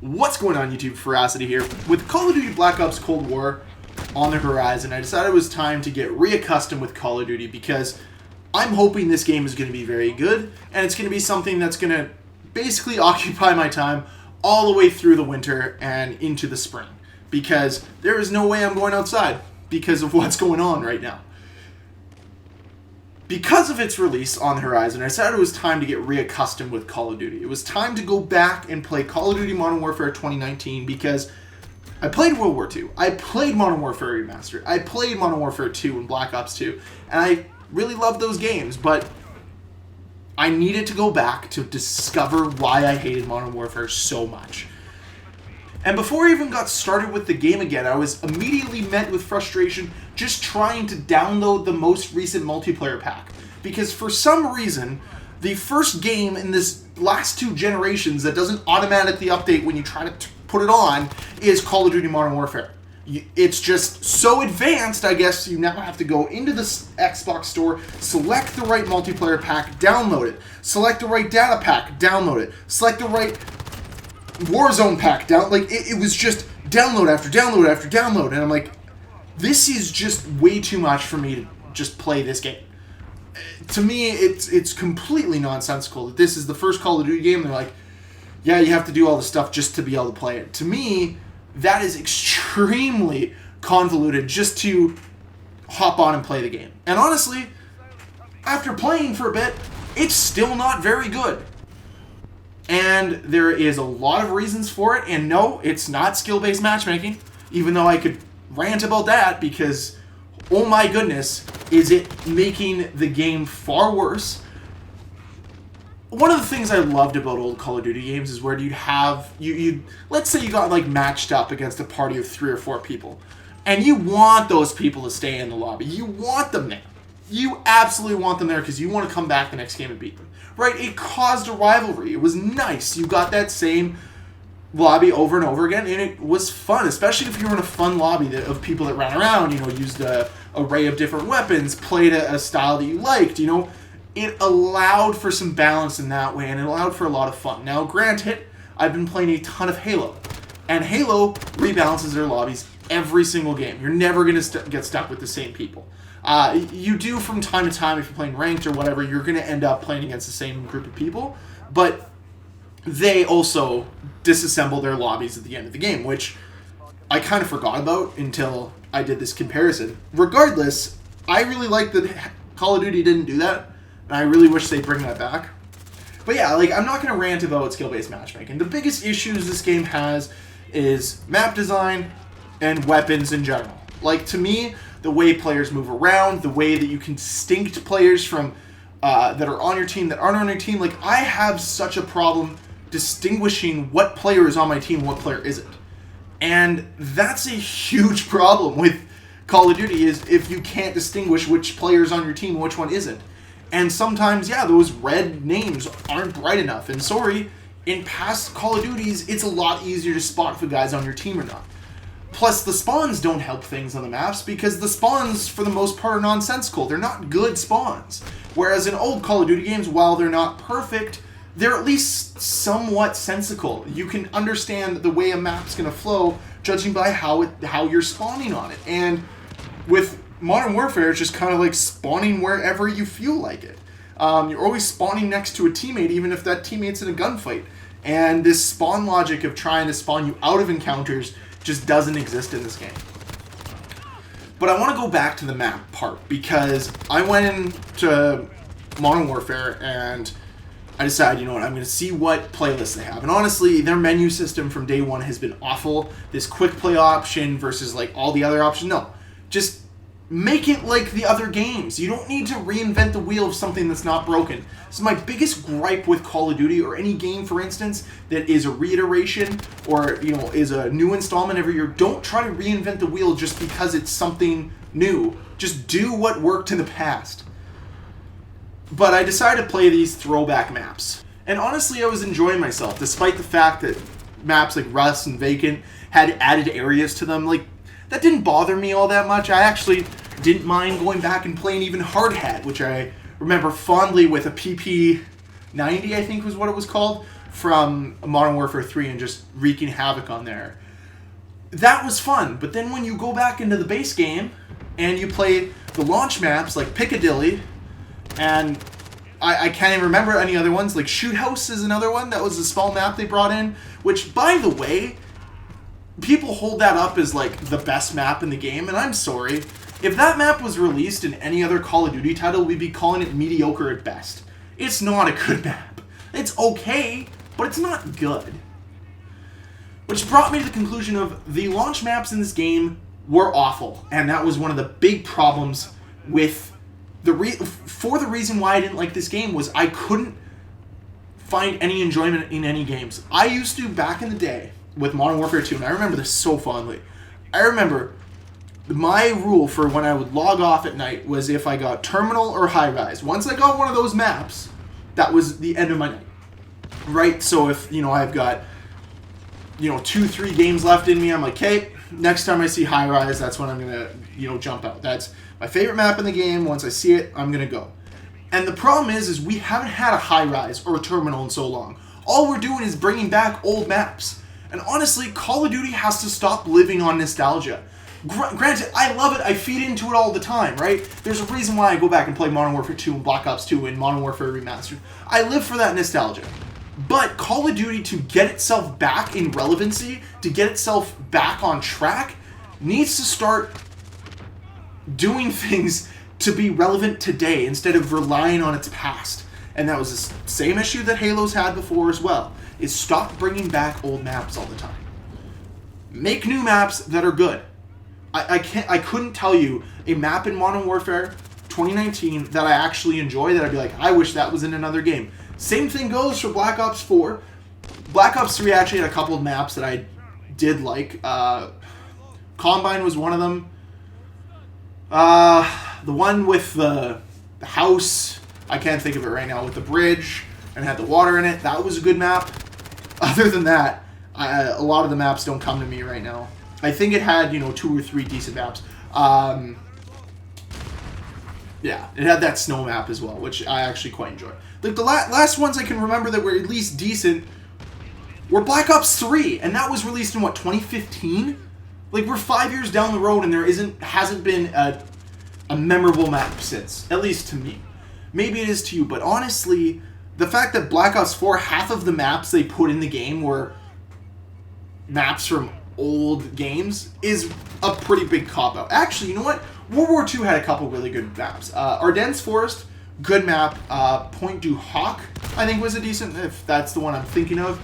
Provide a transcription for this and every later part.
What's going on YouTube? Ferocity here. With Call of Duty Black Ops Cold War on the horizon, I decided it was time to get reaccustomed with Call of Duty because I'm hoping this game is going to be very good and it's going to be something that's going to basically occupy my time all the way through the winter and into the spring, because there is no way I'm going outside because of what's going on right now. Because of its release on the horizon, I decided it was time to get reaccustomed with Call of Duty. It was time to go back and play Call of Duty Modern Warfare 2019 because I played World War II, I played Modern Warfare Remastered, I played Modern Warfare 2 and Black Ops 2, and I really loved those games, but I needed to go back to discover why I hated Modern Warfare so much. And before I even got started with the game again, I was immediately met with frustration just trying to download the most recent multiplayer pack. Because for some reason, the first game in this last two generations that doesn't automatically update when you try to put it on is Call of Duty Modern Warfare. It's just so advanced, I guess you now have to go into the Xbox store, select the right multiplayer pack, download it. Select the right data pack, download it. Select the right Warzone pack, it was just download after download after download, and I'm like, this is just way too much for me to just play this game. To me, it's completely nonsensical that this is the first Call of Duty game. They're like, yeah, you have to do all this stuff just to be able to play it. To me, that is extremely convoluted just to hop on and play the game. And honestly, after playing for a bit, it's still not very good. And there is a lot of reasons for it, and no, it's not skill-based matchmaking, even though I could rant about that because, oh my goodness, is it making the game far worse. One of the things I loved about old Call of Duty games is where you'd have, let's say you got like matched up against a party of 3 or 4 people, and you want those people to stay in the lobby. You want them there. You absolutely want them there because you want to come back the next game and beat them. Right? It caused a rivalry. It was nice. You got that same lobby over and over again, and it was fun, especially if you were in a fun lobby of people that ran around, used an array of different weapons, played a style that you liked, It allowed for some balance in that way, and it allowed for a lot of fun. Now, granted, I've been playing a ton of Halo, and Halo rebalances their lobbies every single game. You're never going to get stuck with the same people. You do from time to time, if you're playing ranked or whatever, you're going to end up playing against the same group of people, but they also disassemble their lobbies at the end of the game, which I kind of forgot about until I did this comparison. Regardless, I really like that Call of Duty didn't do that, and I really wish they'd bring that back. But yeah, I'm not going to rant about skill-based matchmaking. The biggest issues this game has is map design and weapons in general. To me, the way players move around, the way that you can distinct players from that are on your team that aren't on your team. I have such a problem distinguishing what player is on my team and what player isn't. And that's a huge problem with Call of Duty, is if you can't distinguish which player is on your team and which one isn't. And sometimes, yeah, those red names aren't bright enough. And sorry, in past Call of Duties, it's a lot easier to spot if a guy's on your team or not. Plus, the spawns don't help things on the maps because the spawns, for the most part, are nonsensical. They're not good spawns. Whereas in old Call of Duty games, while they're not perfect, they're at least somewhat sensical. You can understand the way a map's going to flow judging by how you're spawning on it. And with Modern Warfare, it's just kind of like spawning wherever you feel like it. You're always spawning next to a teammate, even if that teammate's in a gunfight. And this spawn logic of trying to spawn you out of encounters just doesn't exist in this game. But I want to go back to the map part because I went into Modern Warfare and I decided, I'm going to see what playlists they have. And honestly, their menu system from day one has been awful. This quick play option versus all the other options. No, just make it like the other games. You don't need to reinvent the wheel of something that's not broken. This is my biggest gripe with Call of Duty, or any game, for instance, that is a reiteration or, is a new installment every year. Don't try to reinvent the wheel just because it's something new. Just do what worked in the past. But I decided to play these throwback maps. And honestly, I was enjoying myself, despite the fact that maps like Rust and Vacant had added areas to them. That didn't bother me all that much. I actually didn't mind going back and playing even Hard Hat, which I remember fondly with a PP90, I think was what it was called, from Modern Warfare 3 and just wreaking havoc on there. That was fun, but then when you go back into the base game and you play the launch maps like Piccadilly, and I can't even remember any other ones, like Shoot House is another one, that was a small map they brought in, which, by the way, people hold that up as like the best map in the game, and I'm sorry. If that map was released in any other Call of Duty title, we'd be calling it mediocre at best. It's not a good map. It's okay, but it's not good. Which brought me to the conclusion of the launch maps in this game were awful, and that was one of the big problems with the reason why I didn't like this game was I couldn't find any enjoyment in any games. I used to, back in the day, with Modern Warfare 2, and I remember this so fondly. I remember my rule for when I would log off at night was if I got Terminal or High Rise. Once I got one of those maps, that was the end of my night. Right? So if, I've got 2-3 games left in me, I'm like, okay, next time I see High Rise, that's when I'm gonna, jump out. That's my favorite map in the game. Once I see it, I'm gonna go. And the problem is we haven't had a High Rise or a Terminal in so long. All we're doing is bringing back old maps. And honestly, Call of Duty has to stop living on nostalgia. Granted, I love it. I feed into it all the time, right? There's a reason why I go back and play Modern Warfare 2 and Black Ops 2 and Modern Warfare Remastered. I live for that nostalgia. But Call of Duty, to get itself back in relevancy, to get itself back on track, needs to start doing things to be relevant today instead of relying on its past. And that was the same issue that Halo's had before as well, is stop bringing back old maps all the time. Make new maps that are good. I couldn't tell you a map in Modern Warfare 2019 that I actually enjoy, that I'd be like, I wish that was in another game. Same thing goes for Black Ops 4. Black Ops 3 actually had a couple of maps that I did like. Combine was one of them. The one with the house, I can't think of it right now, with the bridge and had the water in it, that was a good map. Other than that, a lot of the maps don't come to me right now. I think it had, 2 or 3 decent maps. Yeah, it had that snow map as well, which I actually quite enjoy. Like, the last ones I can remember that were at least decent were Black Ops 3, and that was released in, 2015? Like, we're 5 years down the road, and there hasn't been a memorable map since, at least to me. Maybe it is to you, but honestly, the fact that Black Ops 4, half of the maps they put in the game were maps from old games is a pretty big cop-out. Actually, you know what? World War II had a couple really good maps. Ardennes Forest, good map. Point du Hoc, I think, was a decent, if that's the one I'm thinking of.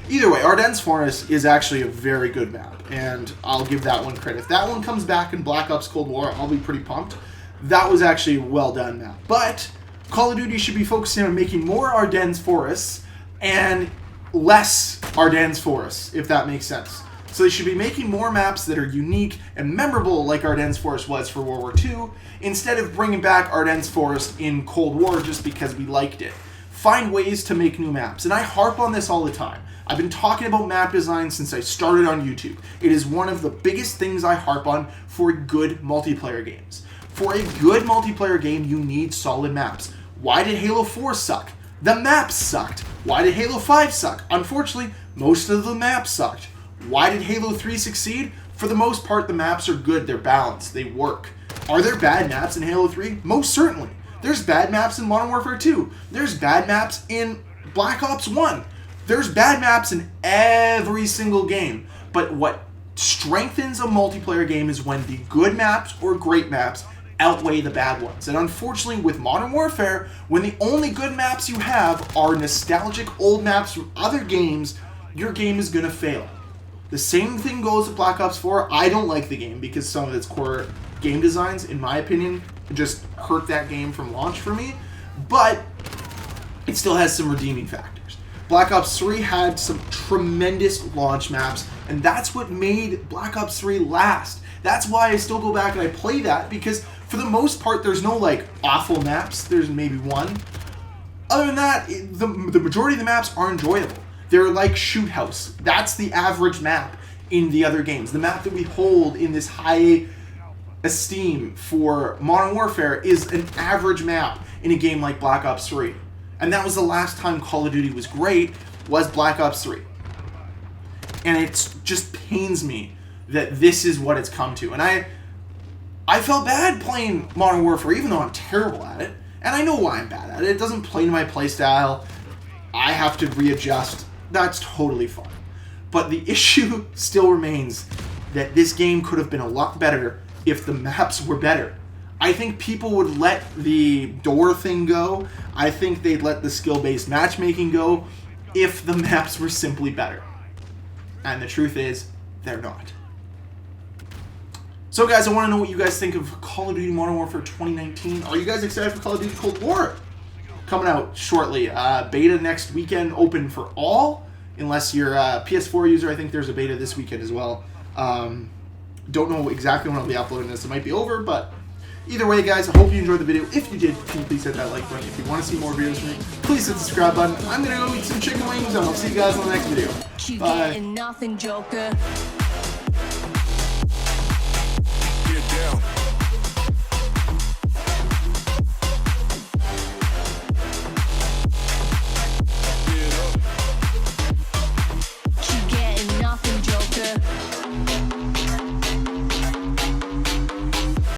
Either way, Ardennes Forest is actually a very good map, and I'll give that one credit. If that one comes back in Black Ops Cold War, I'll be pretty pumped. That was actually a well-done map. But Call of Duty should be focusing on making more Ardennes Forests and less Ardennes Forests, if that makes sense. So they should be making more maps that are unique and memorable, like Ardennes Forest was for World War II, instead of bringing back Ardennes Forest in Cold War just because we liked it. Find ways to make new maps. And I harp on this all the time. I've been talking about map design since I started on YouTube. It is one of the biggest things I harp on for good multiplayer games. For a good multiplayer game, you need solid maps. Why did Halo 4 suck? The maps sucked. Why did Halo 5 suck? Unfortunately, most of the maps sucked. Why did Halo 3 succeed? For the most part, the maps are good. They're balanced. They work. Are there bad maps in Halo 3? Most certainly. There's bad maps in Modern Warfare 2. There's bad maps in Black Ops 1. There's bad maps in every single game. But what strengthens a multiplayer game is when the good maps or great maps outweigh the bad ones. And unfortunately, with Modern Warfare, when the only good maps you have are nostalgic old maps from other games, your game is going to fail. The same thing goes with Black Ops 4. I don't like the game because some of its core game designs, in my opinion, just hurt that game from launch for me. But it still has some redeeming factors. Black Ops 3 had some tremendous launch maps, and that's what made Black Ops 3 last. That's why I still go back and I play that, because for the most part, there's no, awful maps. There's maybe one. Other than that, the majority of the maps are enjoyable. They're like Shoot House. That's the average map in the other games. The map that we hold in this high esteem for Modern Warfare is an average map in a game like Black Ops 3. And that was the last time Call of Duty was great, was Black Ops 3. And it just pains me that this is what it's come to. And I felt bad playing Modern Warfare, even though I'm terrible at it. And I know why I'm bad at it. It doesn't play to my playstyle. I have to readjust. That's totally fine. But the issue still remains that this game could have been a lot better if the maps were better. I think people would let the door thing go. I think they'd let the skill-based matchmaking go if the maps were simply better. And the truth is, they're not. So guys, I want to know what you guys think of Call of Duty Modern Warfare 2019. Are you guys excited for Call of Duty Cold War? Coming out shortly. Beta next weekend, open for all. Unless you're a PS4 user, I think there's a beta this weekend as well. Don't know exactly when I'll be uploading this. It might be over, but either way, guys, I hope you enjoyed the video. If you did, can you please hit that like button? If you want to see more videos from me, please hit the subscribe button. I'm going to go eat some chicken wings, and I'll see you guys in the next video. Bye. Nothing, Joker. Get down.